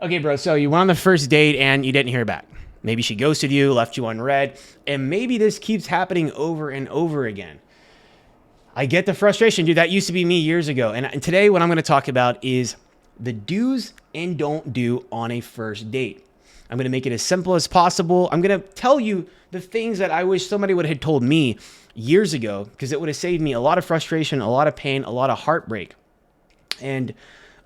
Okay, bro, so you went on the first date and you didn't hear back. Maybe she ghosted you, left you unread, and maybe this keeps happening over and over again. I get the frustration, dude. That used to be me years ago. And today, what I'm going to talk about is the do's and don't do on a first date. I'm going to make it as simple as possible. I'm going to tell you the things that I wish somebody would have told me years ago, because it would have saved me a lot of frustration, a lot of pain, a lot of heartbreak. And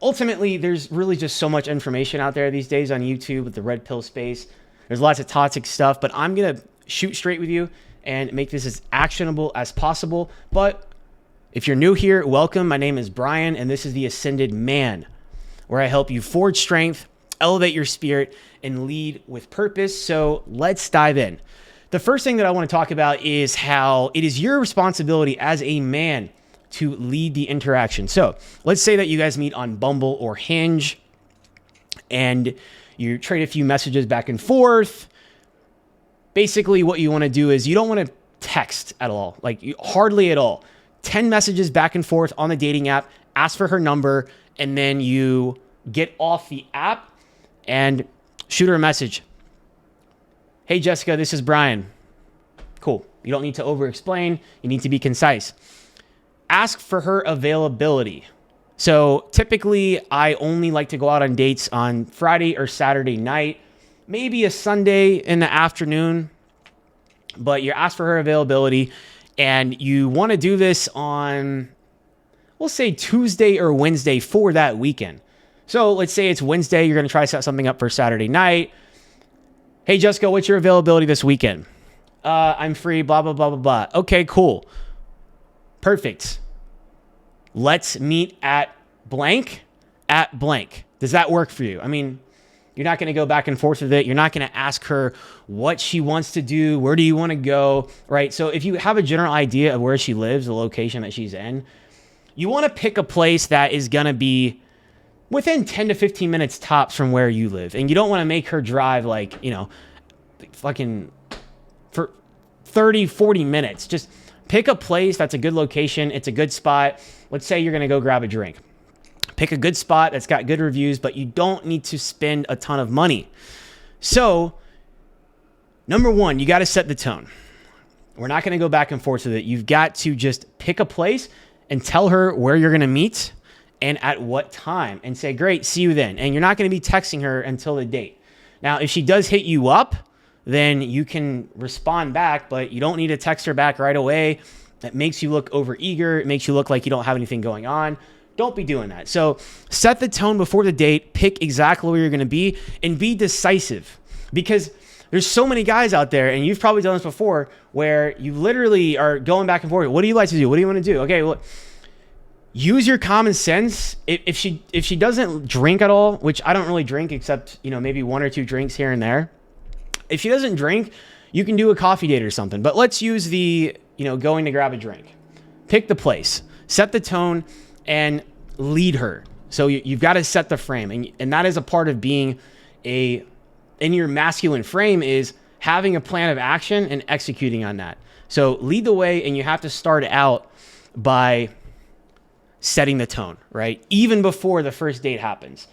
ultimately, there's really just so much information out there these days on YouTube with the red pill space. There's lots of toxic stuff, but I'm going to shoot straight with you and make this as actionable as possible. But if you're new here, welcome. My name is Brian, and this is The Ascended Man, where I help you forge strength, elevate your spirit, and lead with purpose. So let's dive in. The first thing that I want to talk about is how it is your responsibility as a man to lead the interaction. So let's say that you guys meet on Bumble or Hinge, and you trade a few messages back and forth. Basically, what you want to do is you don't want to text at all, hardly at all. 10 messages back and forth on the dating app, ask for her number, and then you get off the app and shoot her a message. Hey, Jessica, this is Brian. Cool. You don't need to over-explain. You need to be concise. Ask for her availability. So typically, I only like to go out on dates on Friday or Saturday night, maybe a Sunday in the afternoon, but you ask for her availability. And you want to do this on, we'll say Tuesday or Wednesday for that weekend. So let's say it's Wednesday. You're going to try to set something up for Saturday night. Hey, Jessica, what's your availability this weekend? I'm free, blah, blah, blah, blah, blah. Okay, cool. Perfect. Let's meet at blank. Does that work for you? I mean, you're not going to go back and forth with it. You're not going to ask her what she wants to do. Where do you want to go? Right? So if you have a general idea of where she lives, the location that she's in, you want to pick a place that is going to be within 10 to 15 minutes tops from where you live. And you don't want to make her drive fucking for 30, 40 minutes. Just pick a place that's a good location. It's a good spot. Let's say you're going to go grab a drink. Pick a good spot that's got good reviews, but you don't need to spend a ton of money. So, number one, you got to set the tone. We're not going to go back and forth with it. You've got to just pick a place and tell her where you're going to meet and at what time, and say, great, see you then. And you're not going to be texting her until the date. Now, if she does hit you up, then you can respond back, but you don't need to text her back right away. That makes you look overeager. It makes you look like you don't have anything going on. Don't be doing that. So set the tone before the date, pick exactly where you're going to be, and be decisive, because there's so many guys out there, and you've probably done this before, where you literally are going back and forth. What do you like to do? What do you want to do? Okay, well, use your common sense. If she doesn't drink at all, which I don't really drink except, maybe one or two drinks here and there. If she doesn't drink, you can do a coffee date or something. But let's use the, going to grab a drink. Pick the place, set the tone, and lead her. So you've got to set the frame. And that is a part of being in your masculine frame, is having a plan of action and executing on that. So lead the way, and you have to start out by setting the tone, right? Even before the first date happens.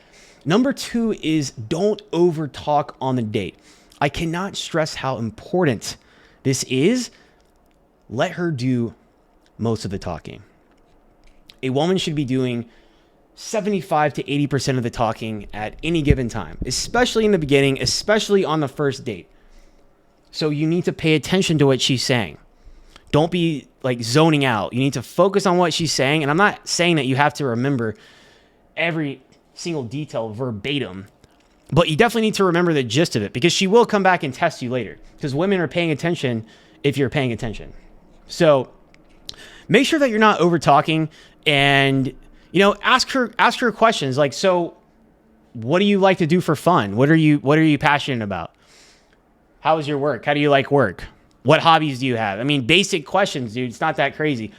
Number two is don't over talk on the date. I cannot stress how important this is. Let her do most of the talking. A woman should be doing 75 to 80% of the talking at any given time, especially in the beginning, especially on the first date. So you need to pay attention to what she's saying. Don't be zoning out. You need to focus on what she's saying. And I'm not saying that you have to remember every single detail verbatim, but you definitely need to remember the gist of it, because she will come back and test you later, because women are paying attention if you're paying attention. So make sure that you're not over talking, and ask her questions like, so what do you like to do for fun? What are you passionate about? How is your work? How do you like work? What hobbies do you have? I mean, basic questions, dude. It's not that crazy.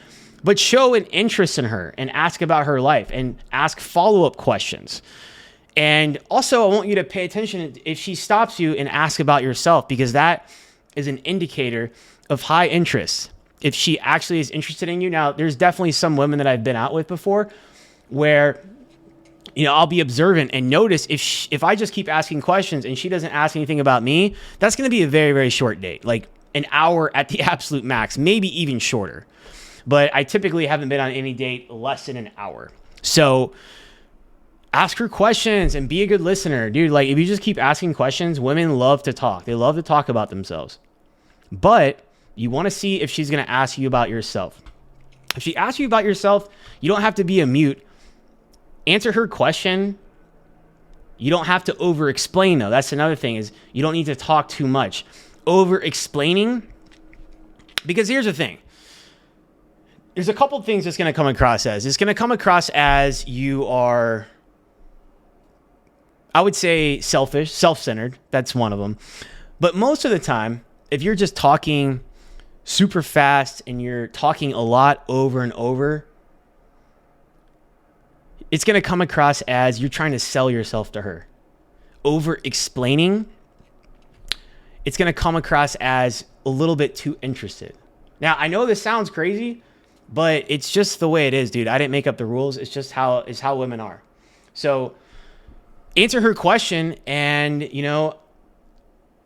But show an interest in her and ask about her life and ask follow-up questions. And also, I want you to pay attention if she stops you and ask about yourself, because that is an indicator of high interest. If she actually is interested in you. Now, there's definitely some women that I've been out with before where, I'll be observant and notice if I just keep asking questions and she doesn't ask anything about me, that's going to be a very, very short date, like an hour at the absolute max, maybe even shorter. But I typically haven't been on any date less than an hour. So ask her questions and be a good listener, dude. Like, if you just keep asking questions, women love to talk. They love to talk about themselves. But you want to see if she's going to ask you about yourself. If she asks you about yourself, you don't have to be a mute. Answer her question. You don't have to over-explain, though. That's another thing, is you don't need to talk too much. Over-explaining, because here's the thing. There's a couple things it's going to come across as. It's going to come across as you are, I would say, selfish, self-centered. That's one of them. But most of the time, if you're just talking super fast and you're talking a lot over and over, it's going to come across as you're trying to sell yourself to her. Over explaining, it's going to come across as a little bit too interested. Now, I know this sounds crazy, but it's just the way it is, dude. I didn't make up the rules. It's just how women are. So answer her question and,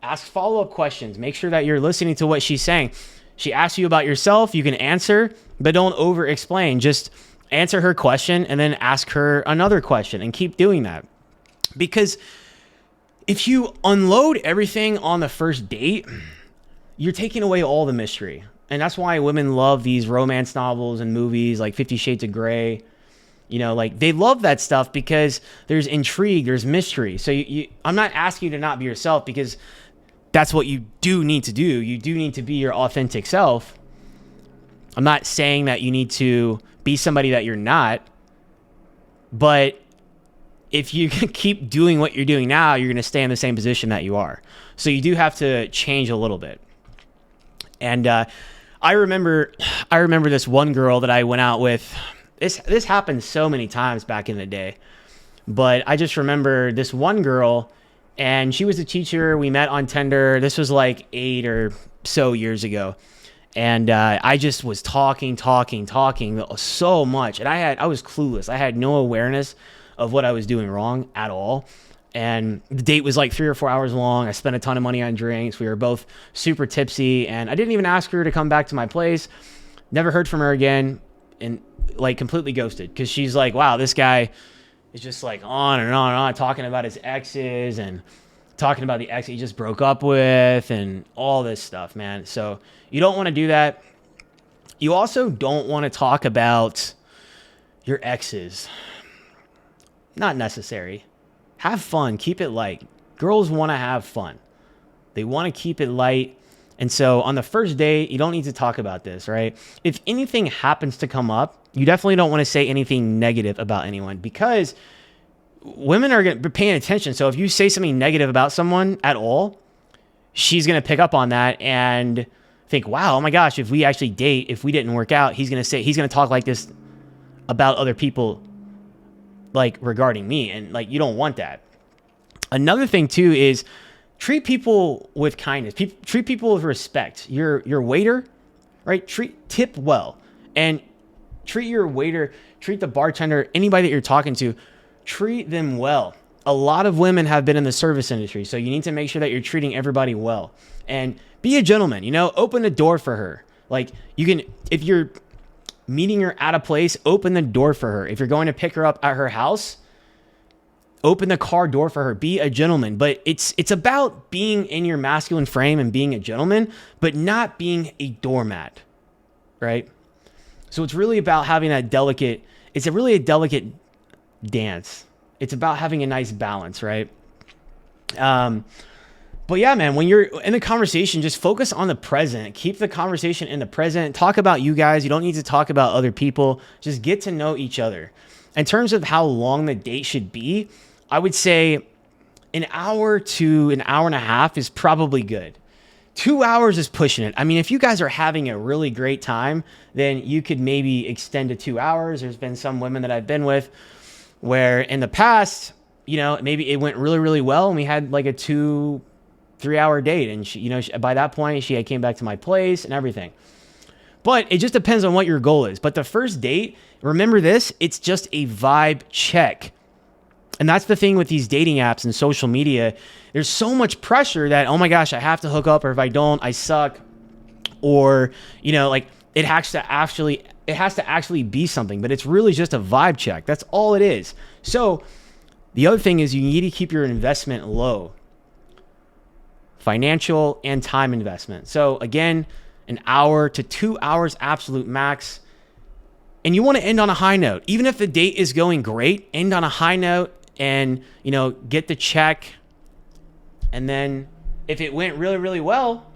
ask follow-up questions. Make sure that you're listening to what she's saying. She asks you about yourself, you can answer, but don't over explain. Just answer her question and then ask her another question and keep doing that. Because if you unload everything on the first date, you're taking away all the mystery. And that's why women love these romance novels and movies like 50 Shades of Grey. Like, they love that stuff because there's intrigue, there's mystery. So I'm not asking you to not be yourself, because that's what you do need to do. You do need to be your authentic self. I'm not saying that you need to be somebody that you're not, but if you keep doing what you're doing now, you're going to stay in the same position that you are. So you do have to change a little bit. And I remember this one girl that I went out with. This happened so many times back in the day, but I just remember this one girl, and she was a teacher. We met on Tinder. This was like 8 or so years ago. And I just was talking so much. And I was clueless. I had no awareness of what I was doing wrong at all. And the date was like 3 or 4 hours long. I spent a ton of money on drinks. We were both super tipsy. And I didn't even ask her to come back to my place. Never heard from her again. And like completely ghosted. Because she's like, wow, this guy is just like on and on and on, talking about his exes and talking about the ex he just broke up with and all this stuff, man. So you don't want to do that. You also don't want to talk about your exes. Not necessary. Have fun. Keep it light. Girls want to have fun. They want to keep it light. And so on the first date, you don't need to talk about this, right? If anything happens to come up, you definitely don't want to say anything negative about anyone, because women are going to be paying attention. So if you say something negative about someone at all, she's going to pick up on that and think, wow, oh my gosh, if we actually date, if we didn't work out, he's going to talk like this about other people, like regarding me. And like, you don't want that. Another thing too is treat people with kindness. Treat people with respect. Your waiter, right? Tip well, and treat your waiter, treat the bartender, anybody that you're talking to, treat them well. A lot of women have been in the service industry, so you need to make sure that you're treating everybody well. And be a gentleman, open the door for her. Like, you can, if you're meeting her at a place, open the door for her. If you're going to pick her up at her house, open the car door for her. Be a gentleman. But it's about being in your masculine frame and being a gentleman, but not being a doormat, right? So it's really about having that delicate dance. It's about having a nice balance, right? But yeah, man, when you're in the conversation, just focus on the present. Keep the conversation in the present. Talk about you guys. You don't need to talk about other people. Just get to know each other. In terms of how long the date should be, I would say an hour to an hour and a half is probably good. 2 hours is pushing it. I mean, if you guys are having a really great time, then you could maybe extend to 2 hours. There's been some women that I've been with where in the past, maybe it went really, really well, and we had like a 2-3 hour date. And she, by that point, she had came back to my place and everything. But it just depends on what your goal is. But the first date, remember this, it's just a vibe check. And that's the thing with these dating apps and social media. There's so much pressure that, oh my gosh, I have to hook up, or if I don't, I suck. Or, like it has to actually be something, but it's really just a vibe check. That's all it is. So the other thing is you need to keep your investment low. Financial and time investment. So again, an hour to 2 hours absolute max. And you want to end on a high note. Even if the date is going great, end on a high note and, get the check. And then if it went really, really well,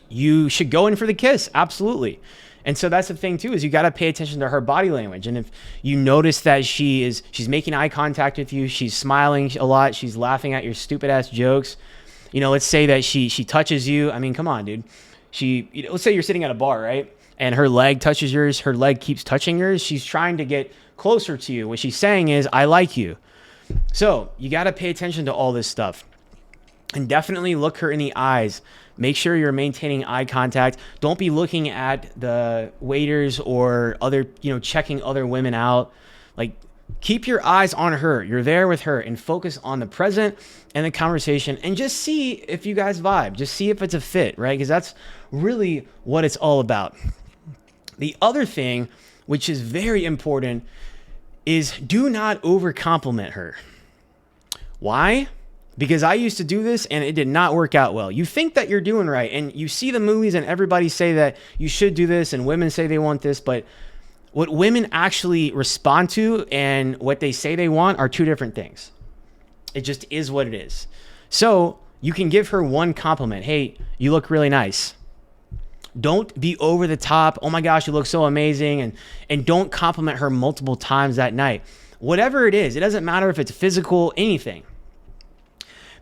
you should go in for the kiss. Absolutely. And so that's the thing too, is you got to pay attention to her body language. And if you notice that she's making eye contact with you, she's smiling a lot, she's laughing at your stupid ass jokes, let's say that she touches you. I mean, come on, dude. Let's say you're sitting at a bar, right? And her leg touches yours, her leg keeps touching yours. She's trying to get closer to you. What she's saying is, I like you. So you got to pay attention to all this stuff. And definitely look her in the eyes. Make sure you're maintaining eye contact. Don't be looking at the waiters or other, checking other women out. Like, keep your eyes on her. You're there with her, and focus on the present and the conversation, and just see if you guys vibe. Just see if it's a fit, right? Because that's really what it's all about. The other thing, which is very important, is do not over compliment her. Why? Because I used to do this and it did not work out well. You think that you're doing right, and you see the movies and everybody say that you should do this, and women say they want this, but what women actually respond to and what they say they want are two different things. It just is what it is. So you can give her one compliment. Hey, you look really nice. Don't be over the top. Oh my gosh, you look so amazing. And don't compliment her multiple times that night. Whatever it is, it doesn't matter if it's physical, anything.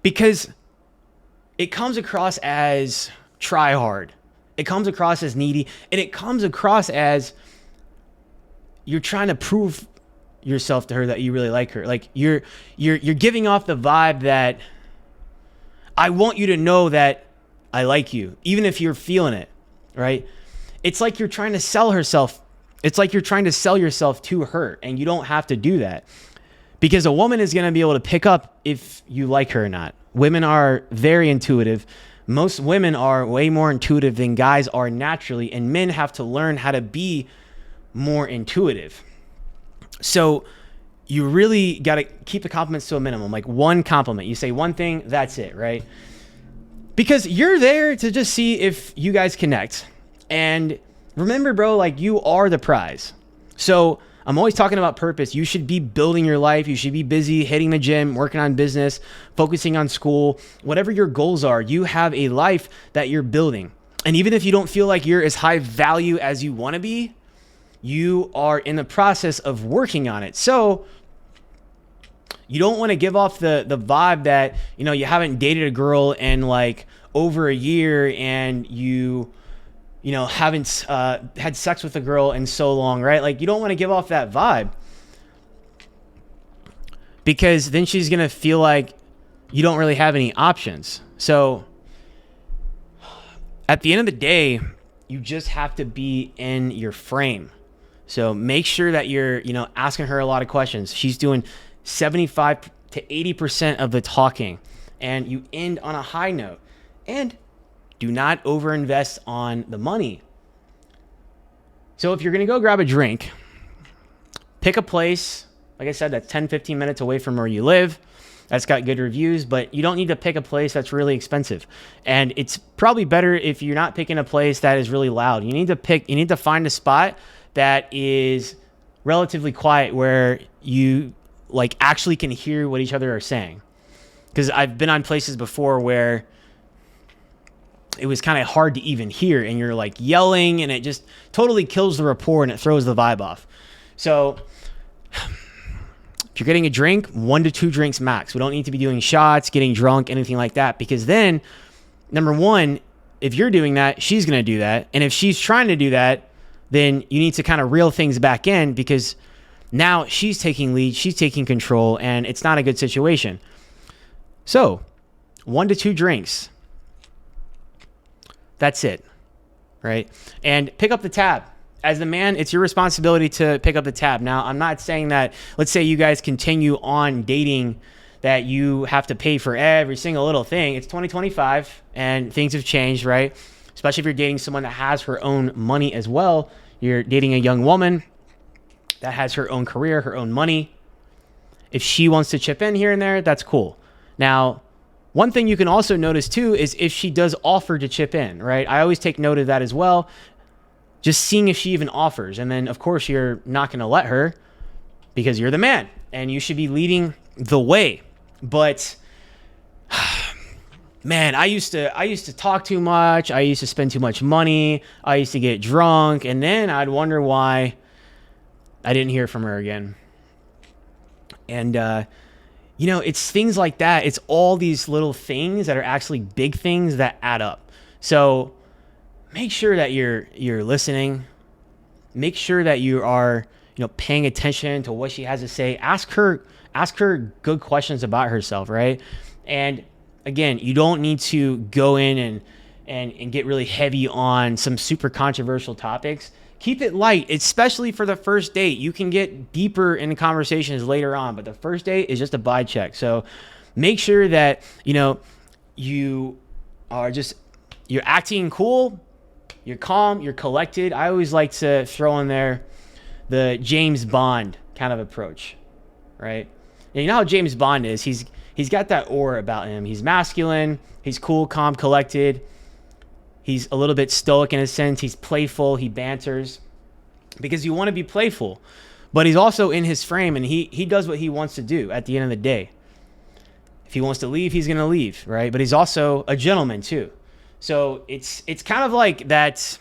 Because it comes across as try hard. It comes across as needy. And it comes across as you're trying to prove yourself to her that you really like her. Like you're giving off the vibe that I want you to know that I like you, even if you're feeling it, right? It's like you're trying to sell herself. It's like you're trying to sell yourself to her, and you don't have to do that, because a woman is going to be able to pick up if you like her or not. Women are very intuitive. Most women are way more intuitive than guys are naturally, and men have to learn how to be more intuitive. So you really got to keep the compliments to a minimum, like one compliment. You say one thing, that's it, right? Because you're there to just see if you guys connect. And remember, bro, like you are the prize. So I'm always talking about purpose. You should be building your life. You should be busy hitting the gym, working on business, focusing on school, whatever your goals are. You have a life that you're building. And even if you don't feel like you're as high value as you want to be, you are in the process of working on it. So you don't want to give off the vibe that, you haven't dated a girl in like over a year, and you haven't had sex with a girl in so long, right? Like, you don't want to give off that vibe, because then she's going to feel like you don't really have any options. So at the end of the day, you just have to be in your frame. So make sure that you're, asking her a lot of questions. She's doing 75 to 80% of the talking, and you end on a high note. And do not overinvest on the money. So if you're going to go grab a drink, pick a place, like I said, that's 10, 15 minutes away from where you live. That's got good reviews, but you don't need to pick a place that's really expensive. And it's probably better if you're not picking a place that is really loud. You need to find a spot that is relatively quiet, where you like actually can hear what each other are saying. Because I've been on places before where it was kind of hard to even hear, and you're like yelling, and it just totally kills the rapport and it throws the vibe off. So if you're getting a drink, 1 to 2 drinks max. We don't need to be doing shots, getting drunk, anything like that, because then, number one, if you're doing that, she's going to do that. And if she's trying to do that, then you need to kind of reel things back in, because now she's taking lead, she's taking control, and it's not a good situation. So 1 to 2 drinks. That's it, right? And pick up the tab as the man, it's your responsibility to pick up the tab. Now, I'm not saying that, let's say you guys continue on dating, that you have to pay for every single little thing. It's 2025 and things have changed, right? Especially if you're dating someone that has her own money as well. You're dating a young woman that has her own career, her own money. If she wants to chip in here and there, that's cool. Now, one thing you can also notice too is if she does offer to chip in, right? I always take note of that as well. Just seeing if she even offers. And then, of course, you're not going to let her because you're the man and you should be leading the way. But man, I used to talk too much. I used to spend too much money. I used to get drunk. And then I'd wonder why I didn't hear from her again. And, it's things like that. It's all these little things that are actually big things that add up. So make sure that you're listening. Make sure that you are, paying attention to what she has to say. Ask her good questions about herself, right? And again, you don't need to go in and get really heavy on some super controversial topics. Keep it light, especially for the first date. You can get deeper in the conversations later on, but the first date is just a vibe check. So make sure that, you are you're acting cool, you're calm, you're collected. I always like to throw in there the James Bond kind of approach, right? And you know how James Bond is. He's got that aura about him. He's masculine, he's cool, calm, collected. He's a little bit stoic in a sense. He's playful. He banters because you want to be playful, but he's also in his frame and he does what he wants to do at the end of the day. If he wants to leave, he's going to leave, right? But he's also a gentleman too. So it's kind of like that.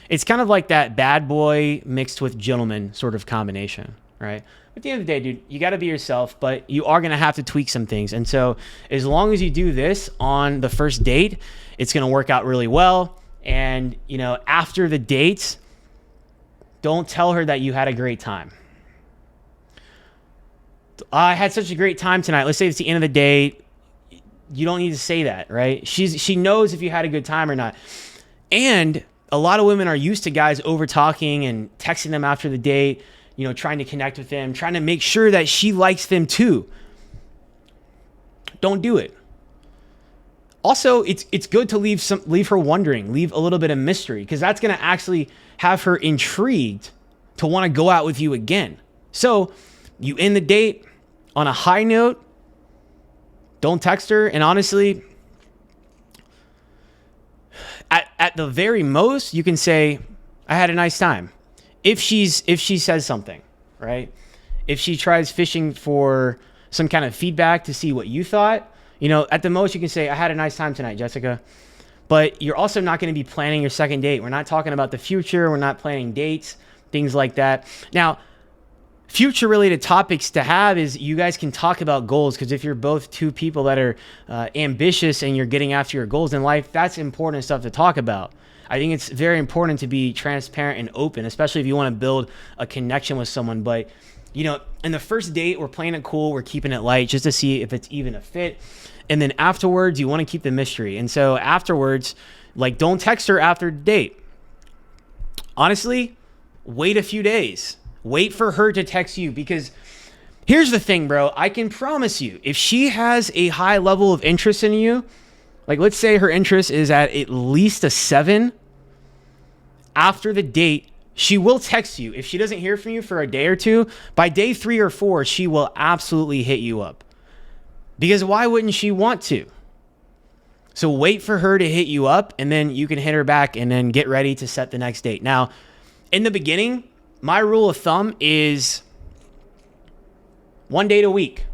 It's kind of like that bad boy mixed with gentleman sort of combination, right? At the end of the day, dude, you got to be yourself, but you are going to have to tweak some things. And so as long as you do this on the first date, it's going to work out really well. And, after the date, don't tell her that you had a great time. I had such a great time tonight. Let's say it's the end of the day. You don't need to say that, right? She knows if you had a good time or not. And a lot of women are used to guys over talking and texting them after the date, trying to connect with them, trying to make sure that she likes them too. Don't do it. Also, it's good to leave her wondering, leave a little bit of mystery, because that's going to actually have her intrigued to want to go out with you again. So you end the date on a high note. Don't text her. And honestly, at the very most, you can say, I had a nice time. If she says something, right? If she tries fishing for some kind of feedback to see what you thought, at the most you can say, I had a nice time tonight, Jessica. But you're also not going to be planning your second date. We're not talking about the future. We're not planning dates, things like that. Now, future related topics to have is you guys can talk about goals, because if you're both two people that are ambitious and you're getting after your goals in life, that's important stuff to talk about. I think it's very important to be transparent and open, especially if you want to build a connection with someone. But, in the first date, we're playing it cool. We're keeping it light just to see if it's even a fit. And then afterwards, you want to keep the mystery. And so afterwards, don't text her after the date. Honestly, wait a few days. Wait for her to text you, because here's the thing, bro. I can promise you, if she has a high level of interest in you, let's say her interest is at least a 7, after the date, she will text you. If she doesn't hear from you for a day or two, by day 3 or 4, she will absolutely hit you up. Because why wouldn't she want to? So wait for her to hit you up, and then you can hit her back and then get ready to set the next date. Now, in the beginning, my rule of thumb is 1 date a week.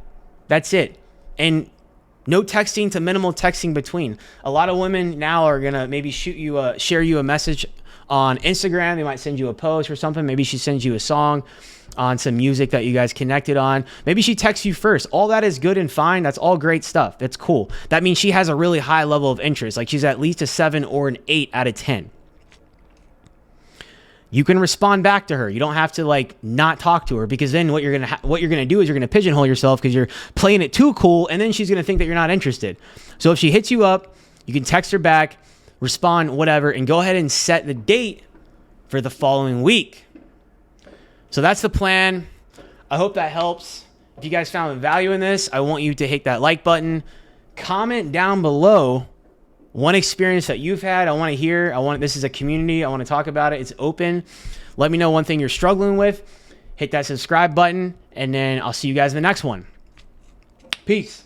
That's it. And no texting to minimal texting between. A lot of women now are going to maybe share you a message on Instagram. They might send you a post or something. Maybe she sends you a song on some music that you guys connected on. Maybe she texts you first. All that is good and fine. That's all great stuff. That's cool. That means she has a really high level of interest. She's at least a 7 or an 8 out of 10. You can respond back to her. You don't have to not talk to her, because then what you're gonna do is you're gonna pigeonhole yourself, because you're playing it too cool, and then she's gonna think that you're not interested. So if she hits you up, you can text her back, respond, whatever, and go ahead and set the date for the following week. So that's the plan. I hope that helps. If you guys found value in this, I want you to hit that like button. Comment down below one experience that you've had. I want to hear. This is a community. I want to talk about it. It's open. Let me know one thing you're struggling with. Hit that subscribe button, and then I'll see you guys in the next one. Peace.